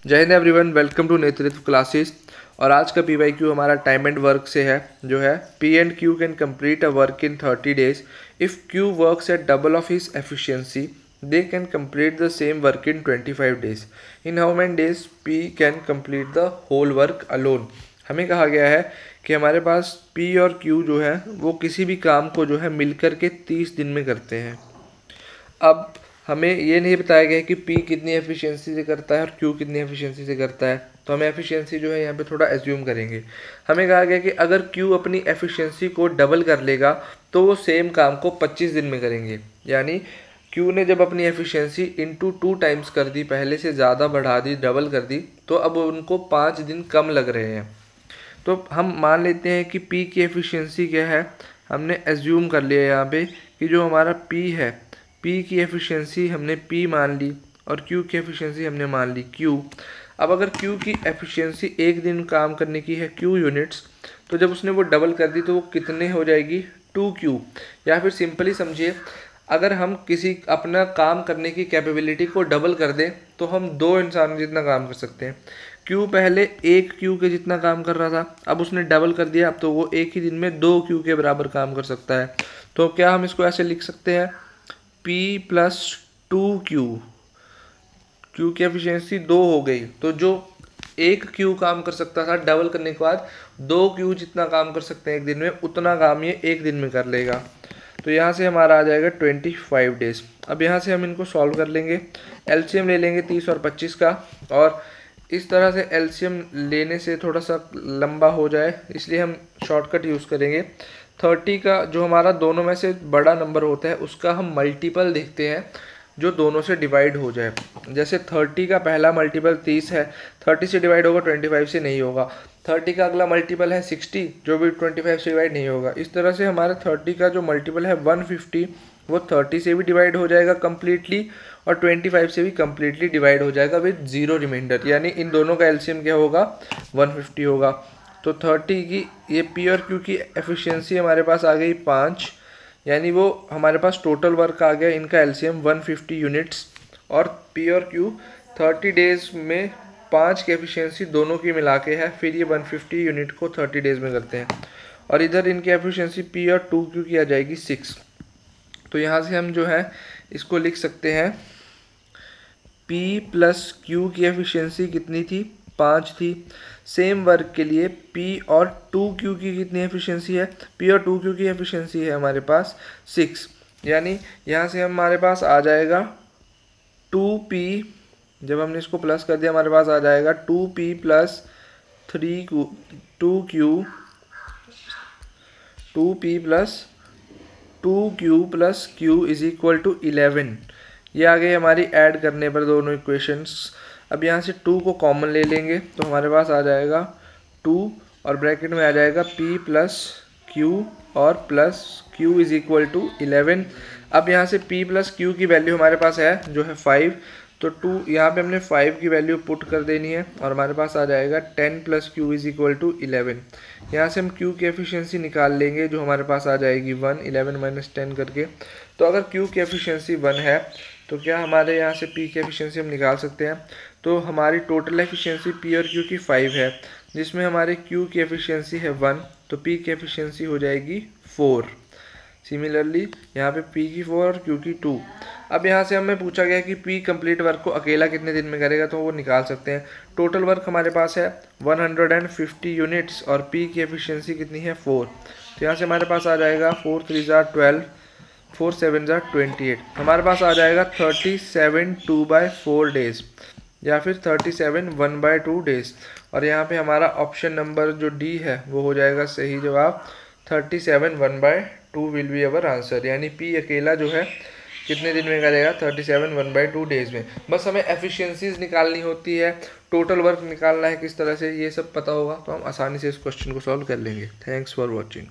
जय Hind everyone, welcome to नेतृत्व classes. और आज का PYQ हमारा टाइम एंड वर्क से है, जो है P and Q can complete a work in 30 days if Q works at double of his efficiency they can complete the same work in 25 days. In how many days P can complete the whole work alone. हमें कहा गया है कि हमारे पास P और Q जो है वो किसी भी काम को जो है मिलकर के 30 दिन में करते हैं। अब हमें ये नहीं बताया गया कि P कितनी एफिशिएंसी से करता है और Q कितनी एफिशिएंसी से करता है, तो हमें एफिशिएंसी जो है यहाँ पे थोड़ा एज्यूम करेंगे। हमें कहा गया कि अगर Q अपनी एफिशिएंसी को डबल कर लेगा तो वो सेम काम को 25 दिन में करेंगे। यानी Q ने जब अपनी एफिशिएंसी इंटू 2 टाइम्स कर दी, पहले से ज़्यादा बढ़ा दी, डबल कर दी, तो अब उनको 5 दिन कम लग रहे हैं। तो हम मान लेते हैं कि P की एफिशिएंसी क्या है। हमने एज्यूम कर लिया यहाँ पे कि जो हमारा P है, P की एफिशिएंसी हमने P मान ली और Q की एफिशिएंसी हमने मान ली Q। अब अगर Q की एफिशिएंसी एक दिन काम करने की है Q यूनिट्स, तो जब उसने वो डबल कर दी तो वो कितने हो जाएगी 2Q। या फिर सिंपली समझिए, अगर हम किसी अपना काम करने की कैपेबिलिटी को डबल कर दें तो हम 2 इंसान जितना काम कर सकते हैं। Q पहले 1 Q के जितना काम कर रहा था, अब उसने डबल कर दिया, अब तो वो एक ही दिन में 2 Q के बराबर काम कर सकता है। तो क्या हम इसको ऐसे लिख सकते हैं, P प्लस 2Q। Q की एफिशिएंसी 2 हो गई, तो जो 1 Q काम कर सकता था डबल करने के बाद 2 Q जितना काम कर सकते हैं एक दिन में, उतना काम ये एक दिन में कर लेगा। तो यहाँ से हमारा आ जाएगा 25 डेज। अब यहाँ से हम इनको सॉल्व कर लेंगे। LCM ले लेंगे 30 और 25 का, और इस तरह से LCM लेने से थोड़ा सा लंबा हो जाए इसलिए हम शॉर्टकट यूज़ करेंगे। 30 का जो हमारा दोनों में से बड़ा नंबर होता है उसका हम मल्टीपल देखते हैं जो दोनों से डिवाइड हो जाए। जैसे 30 का पहला मल्टीपल 30 है, 30 से डिवाइड होगा 25 से नहीं होगा। 30 का अगला मल्टीपल है 60, जो भी 25 से डिवाइड नहीं होगा। इस तरह से हमारा 30 का जो मल्टीपल है 150, वो 30 से भी डिवाइड हो जाएगा कम्प्लीटली और 25 से भी कम्प्लीटली डिवाइड हो जाएगा विद जीरो रिमाइंडर। यानी इन दोनों का LCM क्या होगा, 150 होगा। तो 30 की ये P और Q की एफिशिएंसी हमारे पास आ गई 5, यानी वो हमारे पास टोटल वर्क आ गया इनका LCM 150 यूनिट्स। और P और Q 30 डेज में 5 की एफिशिएंसी दोनों की मिला के है, फिर ये 150 यूनिट को 30 डेज में करते हैं। और इधर इनकी एफिशिएंसी P और 2Q की आ जाएगी 6। तो यहाँ से हम जो है इसको लिख सकते हैं, P प्लस Q की एफिशिएंसी कितनी थी, 5 थी। सेम वर्क के लिए P और 2Q की कितनी एफिशिएंसी है, P और 2Q की एफिशिएंसी है हमारे पास 6। यानी यहाँ से हमारे पास आ जाएगा 2P, जब हमने इसको प्लस कर दिया हमारे पास आ जाएगा 2P plus 2P plus 2Q plus Q is equal to 11। ये आ गई हमारी ऐड करने पर दोनों इक्वेशंस। अब यहाँ से 2 को कॉमन ले लेंगे तो हमारे पास आ जाएगा 2 और ब्रैकेट में आ जाएगा P प्लस Q और plus Q is equal to 11। अब यहाँ से P प्लस Q की वैल्यू हमारे पास है जो है 5, तो 2 यहाँ पे हमने 5 की वैल्यू पुट कर देनी है और हमारे पास आ जाएगा 10 plus Q is equal to 11। यहाँ से हम Q की एफिशिएंसी निकाल लेंगे जो हमारे पास आ जाएगी 1, 11 माइनस 10 करके। तो अगर Q की एफिशिएंसी 1 है तो क्या हमारे यहाँ से P की एफिशिएंसी हम निकाल सकते हैं। तो हमारी टोटल एफिशिएंसी P और Q की 5 है, जिसमें हमारे Q की एफिशिएंसी है 1, तो P की एफिशिएंसी हो जाएगी 4। सिमिलरली यहाँ पे P की 4 और Q की 2। अब यहाँ से हमें पूछा गया कि P कंप्लीट वर्क को अकेला कितने दिन में करेगा, तो वो निकाल सकते हैं। टोटल वर्क हमारे पास है 150 यूनिट्स और P की एफिशिएंसी कितनी है 4। तो यहाँ से हमारे पास आ जाएगा 4 3 ज़ा 12, 4 7 ज़ा 28। हमारे पास आ जाएगा 37 2/4 डेज या फिर 37 1/2 डेज। और यहाँ पे हमारा ऑप्शन नंबर जो D है वो हो जाएगा सही जवाब। 37 1/2 विल बी अवर आंसर। यानी P अकेला जो है कितने दिन में करेगा, 37 1/2 डेज में। बस हमें एफिशिएंसीज निकालनी होती है, टोटल वर्क निकालना है किस तरह से, ये सब पता होगा तो हम आसानी से इस क्वेश्चन को सॉल्व कर लेंगे। Thanks for watching.